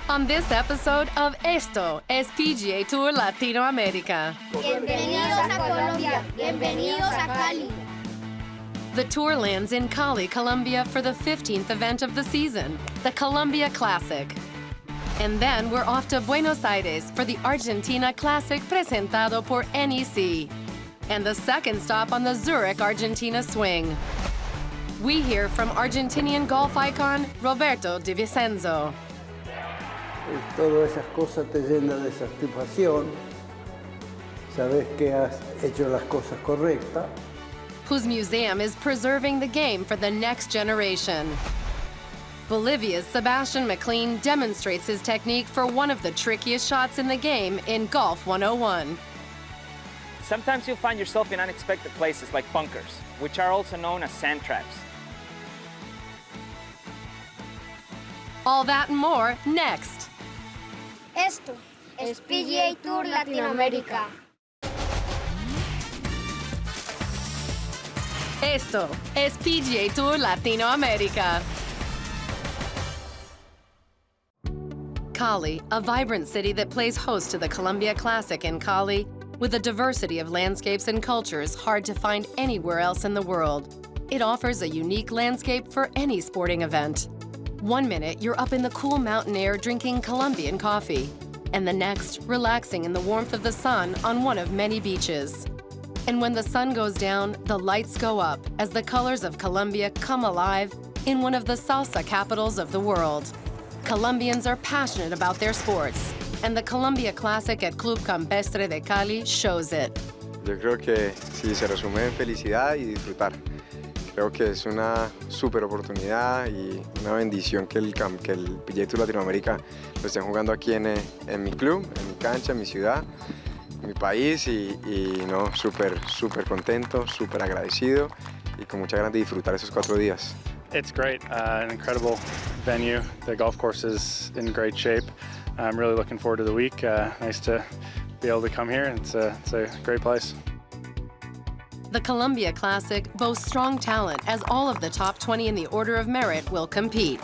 On this episode of Esto es PGA TOUR Latinoamérica. Bienvenidos a Colombia. Bienvenidos a Cali. The tour lands in Cali, Colombia for the 15th event of the season, the Colombia Classic. And then we're off to Buenos Aires for the Argentina Classic presentado por NEC. And the second stop on the Zurich, Argentina swing. We hear from Argentinian golf icon Roberto De Vicenzo. Todas esas cosas te llenan de satisfacción. Sabes que has hecho las cosas correctas. Whose museum is preserving the game for the next generation. Bolivia's Sebastián MacLean demonstrates his technique for one of the trickiest shots in the game in Golf 101. Sometimes you'll find yourself in unexpected places like bunkers, which are also known as sand traps. All that and more next. Esto es PGA TOUR Latinoamérica. Esto es PGA TOUR Latinoamérica. Cali, a vibrant city that plays host to the Colombia Classic in Cali, with a diversity of landscapes and cultures hard to find anywhere else in the world. It offers a unique landscape for any sporting event. 1 minute, you're up in the cool mountain air drinking Colombian coffee, and the next, relaxing in the warmth of the sun on one of many beaches. And when the sun goes down, the lights go up as the colors of Colombia come alive in one of the salsa capitals of the world. Colombians are passionate about their sports, and the Colombia Classic at Club Campestre de Cali shows it. Yo creo que sí, se resume en felicidad y disfrutar. Creo que es una súper oportunidad y una bendición que el PGA TOUR Latinoamérica lo estén jugando aquí en mi club, en mi cancha, en mi ciudad, en mi país y no, súper contento, súper agradecido y con mucha ganas de disfrutar esos 4 días. It's great, an incredible venue. The golf course is in great shape. I'm really looking forward to the week. Nice to be able to come here. It's a great place. The Colombia Classic boasts strong talent as all of the top 20 in the order of merit will compete.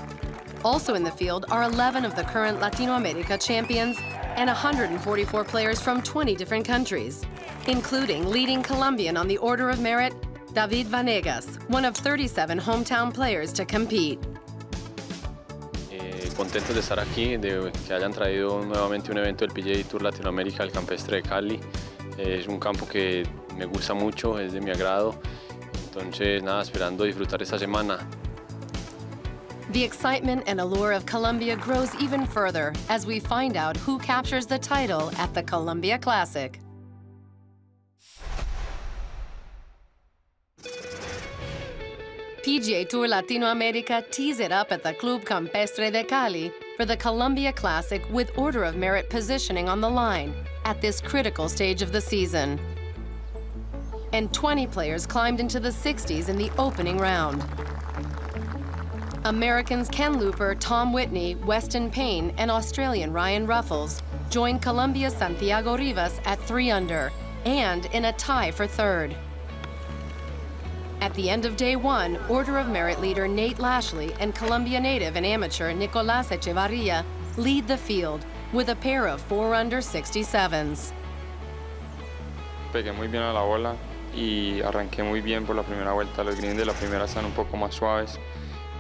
Also in the field are 11 of the current Latinoamérica champions and 144 players from 20 different countries, including leading Colombian on the order of merit, David Vanegas, one of 37 hometown players to compete. Contentos de estar aquí, de que hayan traído nuevamente un evento del PGA TOUR Latinoamérica, el Campestre de Cali. Es un campo que me gusta mucho, es de mi agrado. Entonces, nada, esperando disfrutar esta semana. The excitement and allure of Colombia grows even further as we find out who captures the title at the Colombia Classic. PGA TOUR Latinoamérica tees it up at the Club Campestre de Cali for the Colombia Classic with order of merit positioning on the line at this critical stage of the season. And 20 players climbed into the 60s in the opening round. Americans Ken Looper, Tom Whitney, Weston Payne, and Australian Ryan Ruffles joined Colombia's Santiago Rivas at 3 under and in a tie for third. At the end of day 1, Order of Merit leader Nate Lashley and Colombia native and amateur Nicolás Echevarría lead the field with a pair of 4 under 67s. Pegué muy bien a la bola y arranqué muy bien por la primera vuelta. Los greens de la primera están un poco más suaves,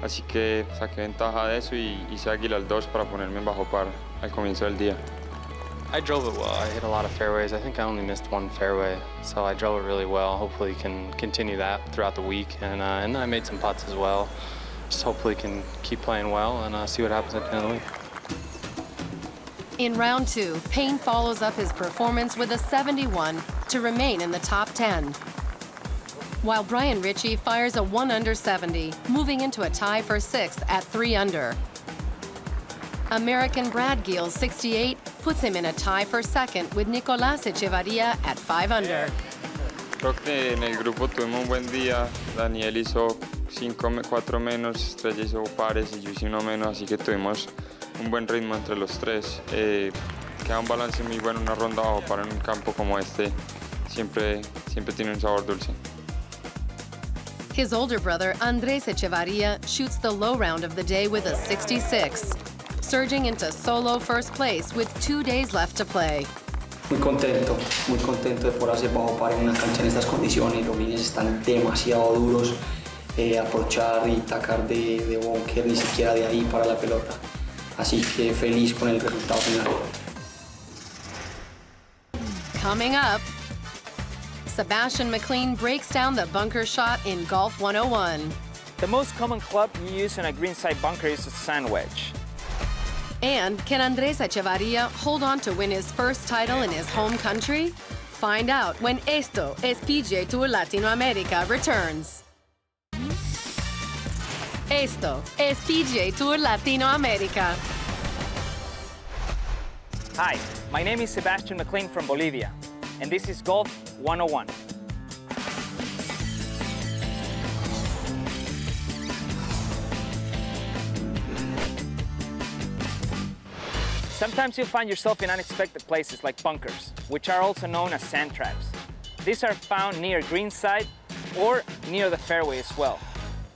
así que saqué ventaja de eso y hice águila al 2 para ponerme en bajo par al comienzo del día. I drove it well. I hit a lot of fairways. I think I only missed 1 fairway, so I drove it really well. Hopefully can continue that throughout the week, and I made some putts as well. Just hopefully can keep playing well and see what happens at the end of the week. In round 2, Payne follows up his performance with a 71 to remain in the top 10. While Brian Ritchie fires a 1 under 70, moving into a tie for 6th at 3 under. American Brad Gill's 68 puts him in a tie for 2nd with Nicolás Echevarría at 5 under. Creo que en el grupo tuvimos un buen día. Daniel hizo 4 menos, Estrella hizo pares y yo hice 1 menos, así que tuvimos un buen ritmo entre los 3. Queda un balance muy bueno, una ronda bajo par en un campo como este. Siempre tiene un sabor dulce. His older brother, Andrés Echevarría, shoots the low round of the day with a 66. surging into solo first place with 2 days left to play. Muy contento de poder hacer bajo par en una cancha en estas condiciones. Los greens están demasiado duros. Aprovechar y tacar de bunker, ni siquiera de ahí para la pelota. Así que feliz con el resultado final. Coming up, Sebastián MacLean breaks down the bunker shot in Golf 101. The most common club you use in a greenside bunker is a sand wedge. And can Andrés Echevarría hold on to win his first title in his home country? Find out when Esto, PGA TOUR Latinoamérica returns. Esto es PGA TOUR Latinoamérica. Hi, my name is Sebastián MacLean from Bolivia, and this is Golf 101. Sometimes you'll find yourself in unexpected places like bunkers, which are also known as sand traps. These are found near greenside or near the fairway as well.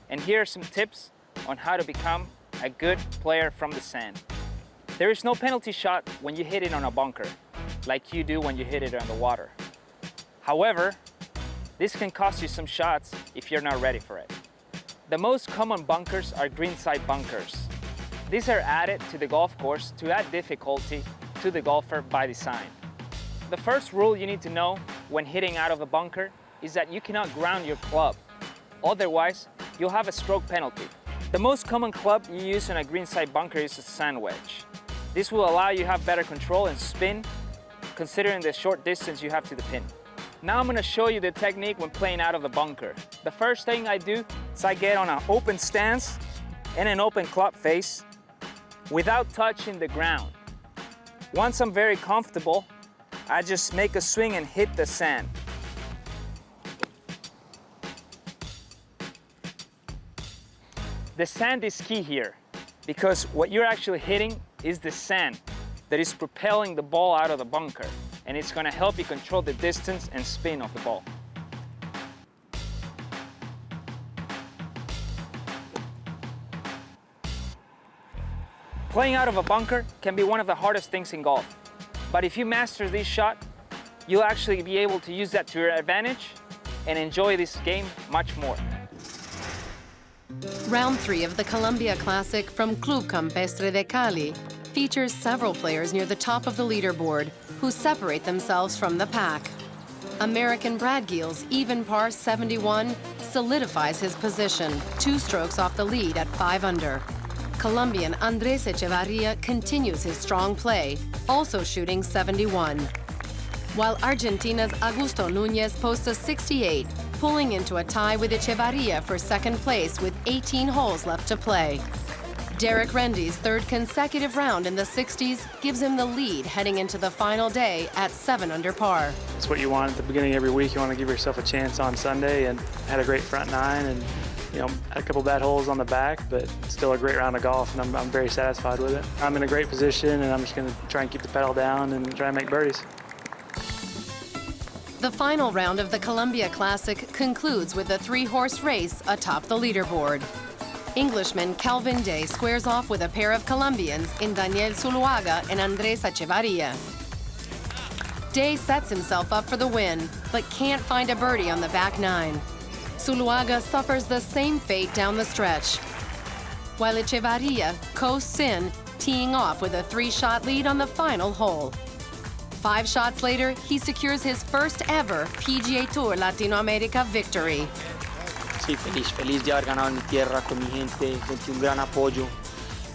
And here are some tips on how to become a good player from the sand. There is no penalty shot when you hit it on a bunker, like you do when you hit it on the water. However, this can cost you some shots if you're not ready for it. The most common bunkers are greenside bunkers. These are added to the golf course to add difficulty to the golfer by design. The first rule you need to know when hitting out of a bunker is that you cannot ground your club. Otherwise, you'll have a stroke penalty. The most common club you use in a greenside bunker is a sand wedge. This will allow you to have better control and spin, considering the short distance you have to the pin. Now I'm going to show you the technique when playing out of the bunker. The first thing I do is I get on an open stance and an open club face without touching the ground. Once I'm very comfortable, I just make a swing and hit the sand. The sand is key here because what you're actually hitting is the sand that is propelling the ball out of the bunker, and it's going to help you control the distance and spin of the ball. Playing out of a bunker can be one of the hardest things in golf, but if you master this shot, you'll actually be able to use that to your advantage and enjoy this game much more. Round 3 of the Colombia Classic from Club Campestre de Cali features several players near the top of the leaderboard who separate themselves from the pack. American Brad Gill's even par 71 solidifies his position, 2 strokes off the lead at 5 under. Colombian Andrés Echevarría continues his strong play, also shooting 71. While Argentina's Augusto Núñez posts a 68, pulling into a tie with Echevarría for second place with 18 holes left to play. Derek Rendy's third consecutive round in the 60s gives him the lead heading into the final day at 7 under par. It's what you want at the beginning of every week. You want to give yourself a chance on Sunday, and had a great front 9 and had a couple bad holes on the back, but still a great round of golf, and I'm very satisfied with it. I'm in a great position, and I'm just going to try and keep the pedal down and try and make birdies. The final round of the Colombia Classic concludes with a 3-horse race atop the leaderboard. Englishman Calvin Day squares off with a pair of Colombians in Daniel Zuluaga and Andrés Echevarría. Day sets himself up for the win, but can't find a birdie on the back 9. Zuluaga suffers the same fate down the stretch, while Echevarría coasts in, teeing off with a 3-shot lead on the final hole. 5 shots later, he secures his first ever PGA Tour Latinoamérica victory. Sí, feliz de haber ganado en mi tierra con mi gente, sentí un gran apoyo.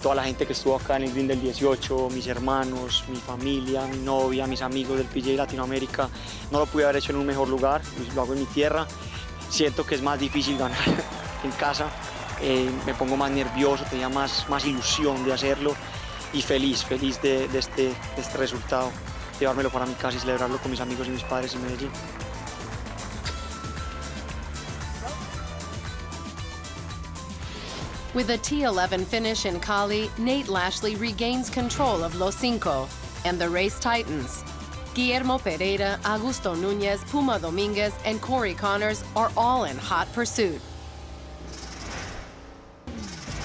Toda la gente que estuvo acá en el green del 18, mis hermanos, mi familia, mi novia, mis amigos del PGA Latinoamérica. No lo pude haber hecho en un mejor lugar, lo hago en mi tierra. Siento que es más difícil ganar en casa, me pongo más nervioso, tenía más ilusión de hacerlo y feliz de este resultado. Llevármelo para mi casa y celebrarlo con mis amigos y mis padres en Medellín. With a T11 finish in Cali, Nate Lashley regains control of Los Cinco, and the race tightens. Guillermo Pereira, Augusto Núñez, Puma Dominguez, and Corey Connors are all in hot pursuit.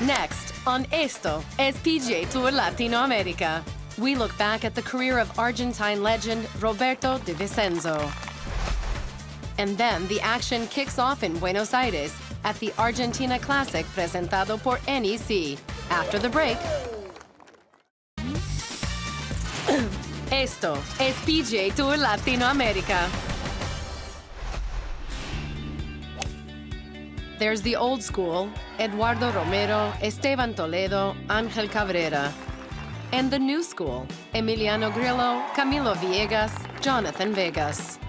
Next, On Esto, es PGA Tour Latinoamérica. We look back at the career of Argentine legend Roberto De Vicenzo. And then the action kicks off in Buenos Aires at the Argentina Classic presentado por NEC. After the break, Esto es PGA Tour Latinoamérica. There's the old school, Eduardo Romero, Esteban Toledo, Ángel Cabrera. And the new school, Emiliano Grillo, Camilo Villegas, Jonathan Vegas.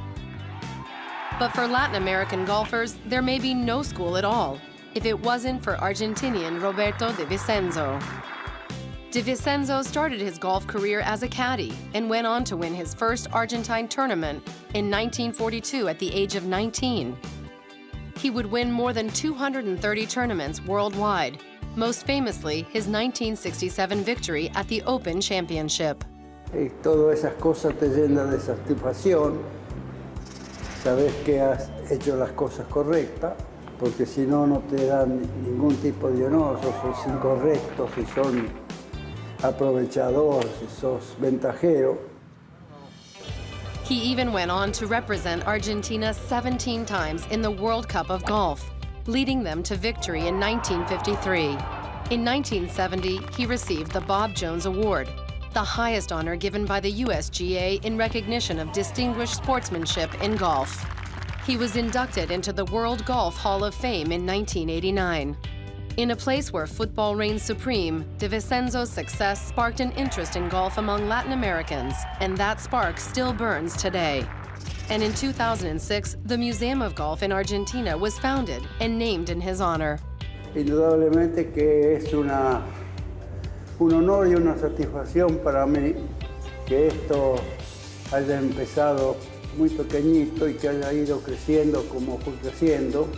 But for Latin American golfers, there may be no school at all if it wasn't for Argentinian Roberto De Vicenzo. De Vicenzo started his golf career as a caddy and went on to win his first Argentine tournament in 1942 at the age of 19. He would win more than 230 tournaments worldwide, most famously his 1967 victory at the Open Championship. Y todas esas cosas te llenan de satisfacción. Sabes que has hecho las cosas correctas, porque si no, no te dan ningún tipo de honor. Sos incorrecto, si son aprovechador, si sos ventajero. He even went on to represent Argentina 17 times in the World Cup of Golf, leading them to victory in 1953. In 1970, he received the Bob Jones Award, the highest honor given by the USGA in recognition of distinguished sportsmanship in golf. He was inducted into the World Golf Hall of Fame in 1989. In a place where football reigns supreme, De Vicenzo's success sparked an interest in golf among Latin Americans, and that spark still burns today. And in 2006, the Museum of Golf in Argentina was founded and named in his honor. Indudablemente que es un honor y una satisfacción para mí que esto haya empezado muy pequeñito y que haya ido creciendo como fue creciendo.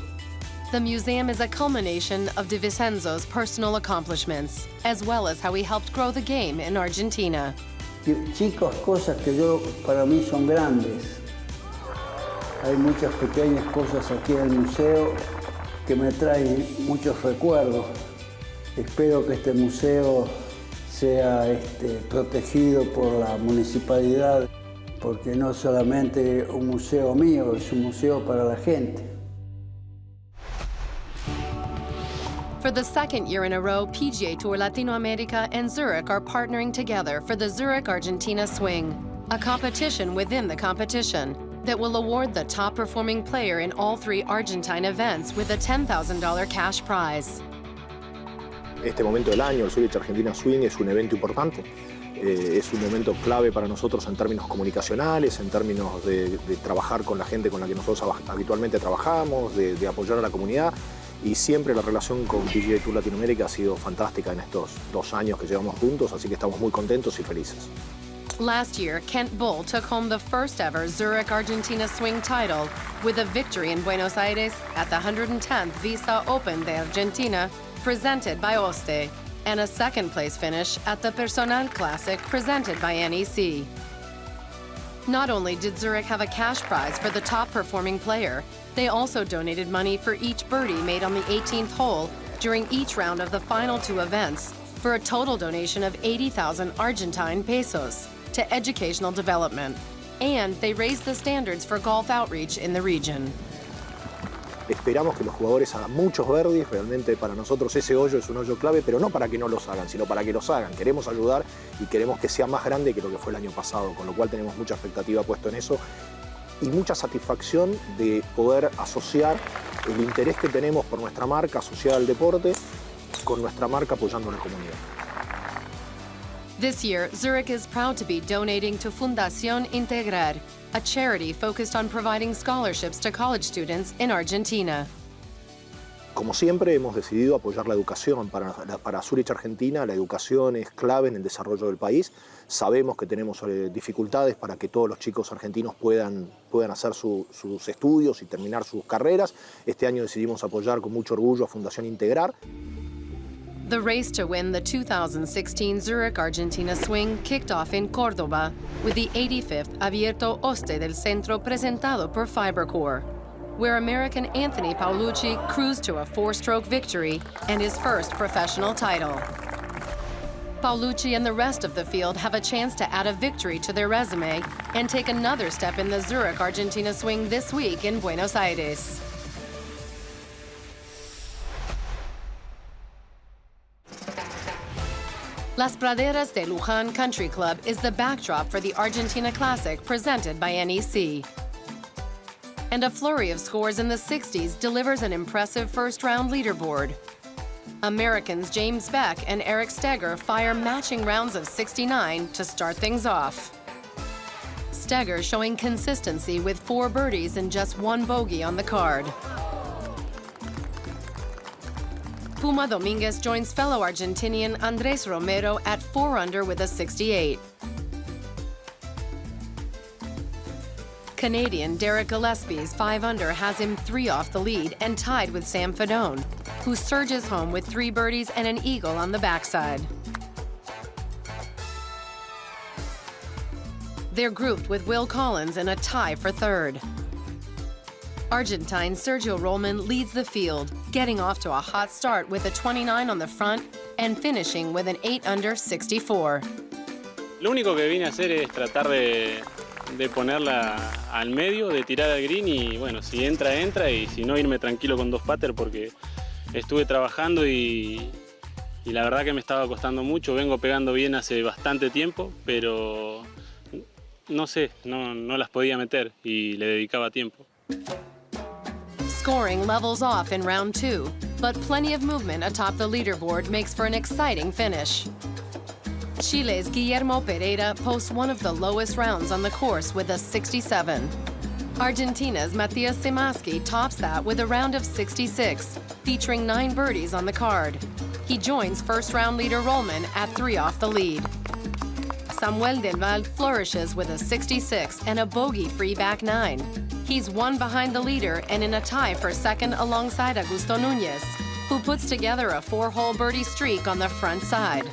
The museum is a culmination of De Vicenzo's personal accomplishments, as well as how he helped grow the game in Argentina. Chicos, cosas que para mí son grandes. Hay muchas pequeñas cosas aquí en el museo que me traen muchos recuerdos. Espero que este museo sea protegido por la municipalidad, porque no es solamente un museo mío, es un museo para la gente. For the second year in a row, PGA Tour Latinoamérica and Zurich are partnering together for the Zurich Argentina Swing, a competition within the competition that will award the top-performing player in all three Argentine events with a $10,000 cash prize. Este momento del año, el Zurich Argentina Swing, es un evento importante. Es un momento clave para nosotros en términos comunicacionales, en términos de trabajar con la gente con la que nosotros habitualmente trabajamos, de apoyar a la comunidad. Y siempre la relación con PGA Tour Latinoamérica ha sido fantástica en estos 2 años que llevamos juntos, así que estamos muy contentos y felices. Last year, Kent Bull took home the first ever Zurich Argentina Swing title with a victory in Buenos Aires at the 110th Visa Open de Argentina, presented by Oste, and a second-place finish at the Personal Classic presented by NEC. Not only did Zurich have a cash prize for the top-performing player, they also donated money for each birdie made on the 18th hole during each round of the final 2 events, for a total donation of 80,000 Argentine pesos to educational development. And they raised the standards for golf outreach in the region. Esperamos que los jugadores hagan muchos birdies. Realmente para nosotros ese hoyo es un hoyo clave, pero no para que no los hagan, sino para que los hagan. Queremos ayudar y queremos que sea más grande que lo que fue el año pasado, con lo cual tenemos mucha expectativa puesto en eso y mucha satisfacción de poder asociar el interés que tenemos por nuestra marca asociada al deporte con nuestra marca apoyando a la comunidad. This year, Zurich is proud to be donating to Fundación Integrar, a charity focused on providing scholarships to college students in Argentina. Como siempre, hemos decidido apoyar la educación. Para Zurich Argentina, la educación es clave en el desarrollo del país. Sabemos que tenemos dificultades para que todos los chicos argentinos puedan hacer sus estudios y terminar sus carreras. Este año decidimos apoyar con mucho orgullo a Fundación Integrar. The race to win the 2016 Zurich Argentina Swing kicked off in Córdoba with the 85th Abierto Oste del Centro presentado por Fibercore. where American Anthony Paolucci cruised to a 4-stroke victory and his first professional title. Paolucci and the rest of the field have a chance to add a victory to their resume and take another step in the Zurich, Argentina swing this week in Buenos Aires. Las Praderas de Luján Country Club is the backdrop for the Argentina Classic presented by NEC. And a flurry of scores in the 60s delivers an impressive first-round leaderboard. Americans James Beck and Eric Steger fire matching rounds of 69 to start things off. Steger showing consistency with 4 birdies and just 1 bogey on the card. Puma Dominguez joins fellow Argentinian Andrés Romero at 4 under with a 68. Canadian Derek Gillespie's 5 under has him 3 off the lead and tied with Sam Fedone, who surges home with 3 birdies and an eagle on the backside. They're grouped with Will Collins in a tie for 3rd. Argentine Sergio Rollman leads the field, getting off to a hot start with a 29 on the front and finishing with an 8 under 64. Lo único que vine a hacer es tratar de ponerla al medio, de tirar al green y bueno, si entra, entra y si no irme tranquilo con 2 putter porque estuve trabajando y la verdad que me estaba costando mucho. Vengo pegando bien hace bastante tiempo, pero no sé, no las podía meter y le dedicaba tiempo. Scoring levels off in round 2, but plenty of movement atop the leaderboard makes for an exciting finish. Chile's Guillermo Pereira posts one of the lowest rounds on the course with a 67. Argentina's Matias Simaski tops that with a round of 66, featuring 9 birdies on the card. He joins first-round leader Rollman at 3 off the lead. Samuel Del Val flourishes with a 66 and a bogey-free back 9. He's 1 behind the leader and in a tie for 2nd alongside Augusto Núñez, who puts together a 4-hole birdie streak on the front side.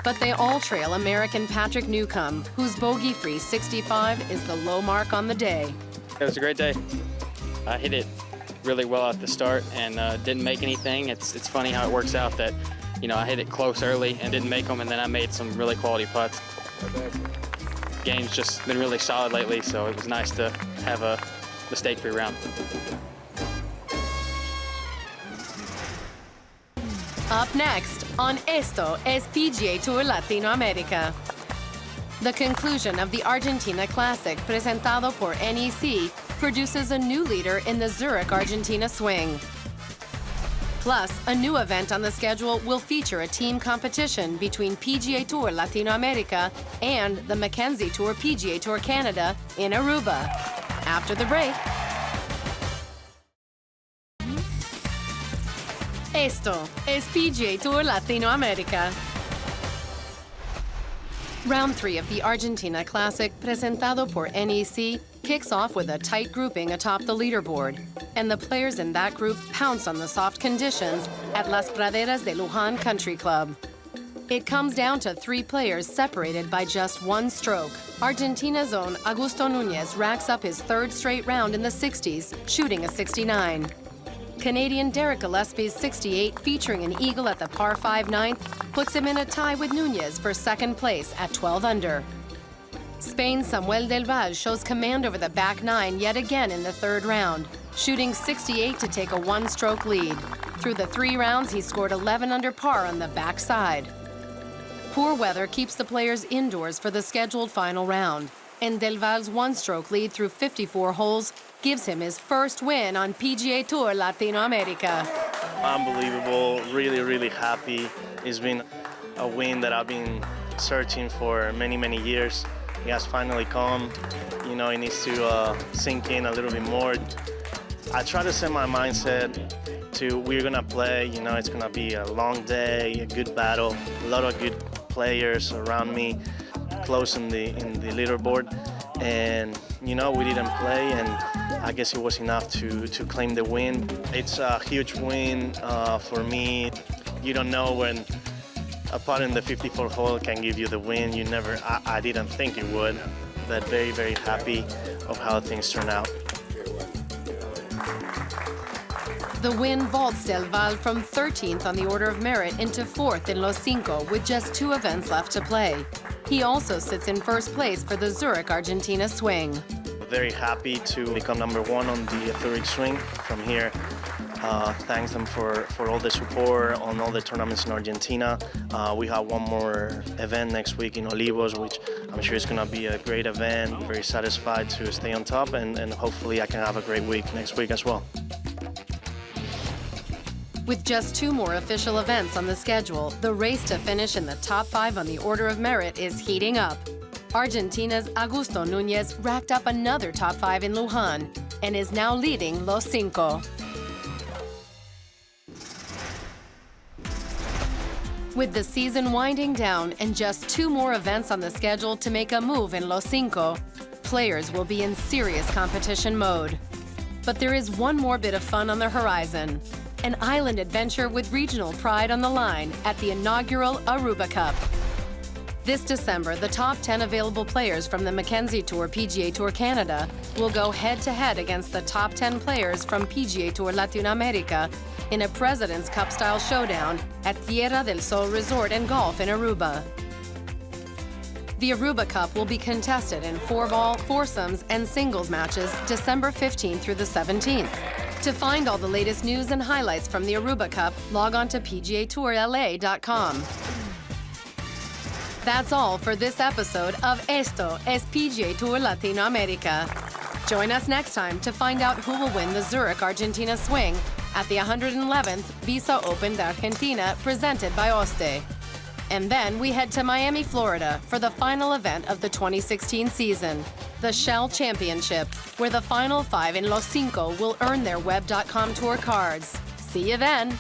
But they all trail American Patrick Newcomb, whose bogey-free 65 is the low mark on the day. It was a great day. I hit it really well at the start and didn't make anything. It's funny how it works out that, you know, I hit it close early and didn't make them, and then I made some really quality putts. Game's just been really solid lately, so it was nice to have a mistake-free round. Up next on Esto es PGA Tour Latinoamérica. The conclusion of the Argentina Classic, presentado por NEC, produces a new leader in the Zurich, Argentina swing. Plus, a new event on the schedule will feature a team competition between PGA Tour Latinoamérica and the Mackenzie Tour PGA Tour Canada in Aruba. After the break. Esto es PGA Tour Latinoamérica. Round 3 of the Argentina Classic, presentado por NEC, kicks off with a tight grouping atop the leaderboard, and the players in that group pounce on the soft conditions at Las Praderas de Luján Country Club. It comes down to 3 players separated by just 1 stroke. Argentina's own Augusto Núñez racks up his 3rd straight round in the 60s, shooting a 69. Canadian Derek Gillespie's 68, featuring an eagle at the par 5 9th, puts him in a tie with Núñez for 2nd place at 12 under. Spain's Samuel Del Val shows command over the back 9 yet again in the 3rd round, shooting 68 to take a 1-stroke lead. Through the 3 rounds, he scored 11 under par on the back side. Poor weather keeps the players indoors for the scheduled final round, and Del Val's 1-stroke lead through 54 holes gives him his first win on PGA Tour Latinoamérica. Unbelievable, really, really happy. It's been a win that I've been searching for many, many years. It has finally come. You know, it needs to sink in a little bit more. I try to set my mindset to we're gonna play, you know, it's gonna be a long day, a good battle, a lot of good players around me, close in the leaderboard. And, you know, we didn't play, and I guess it was enough to claim the win. It's a huge win for me. You don't know when a putt in the 54th hole can give you the win. You never, I didn't think it would, but very, very happy of how things turned out. The win vaults Del Val from 13th on the order of merit into 4th in Los Cinco with just 2 events left to play. He also sits in first place for the Zurich Argentina swing. Very happy to become #1 on the Zurich swing from here. Thanks them for all the support on all the tournaments in Argentina. We have one more event next week in Olivos, which I'm sure is going to be a great event. Very satisfied to stay on top, and hopefully I can have a great week next week as well. With just 2 more official events on the schedule, the race to finish in the top 5 on the order of merit is heating up. Argentina's Augusto Núñez racked up another top 5 in Luján and is now leading Los Cinco. With the season winding down and just 2 more events on the schedule to make a move in Los Cinco, players will be in serious competition mode. But there is one more bit of fun on the horizon. An island adventure with regional pride on the line at the inaugural Aruba Cup. This December, the top 10 available players from the Mackenzie Tour PGA Tour Canada will go head-to-head against the top 10 players from PGA Tour Latinoamérica in a President's Cup-style showdown at Tierra del Sol Resort and Golf in Aruba. The Aruba Cup will be contested in 4-ball, foursomes, and singles matches December 15th through the 17th. To find all the latest news and highlights from the Aruba Cup, log on to PGATourLA.com. That's all for this episode of Esto es PGA Tour Latinoamérica. Join us next time to find out who will win the Zurich Argentina swing at the 111th Visa Open de Argentina presented by Oste. And then we head to Miami, Florida for the final event of the 2016 season, the Shell Championship, where the final 5 in Los Cinco will earn their Web.com Tour cards. See you then!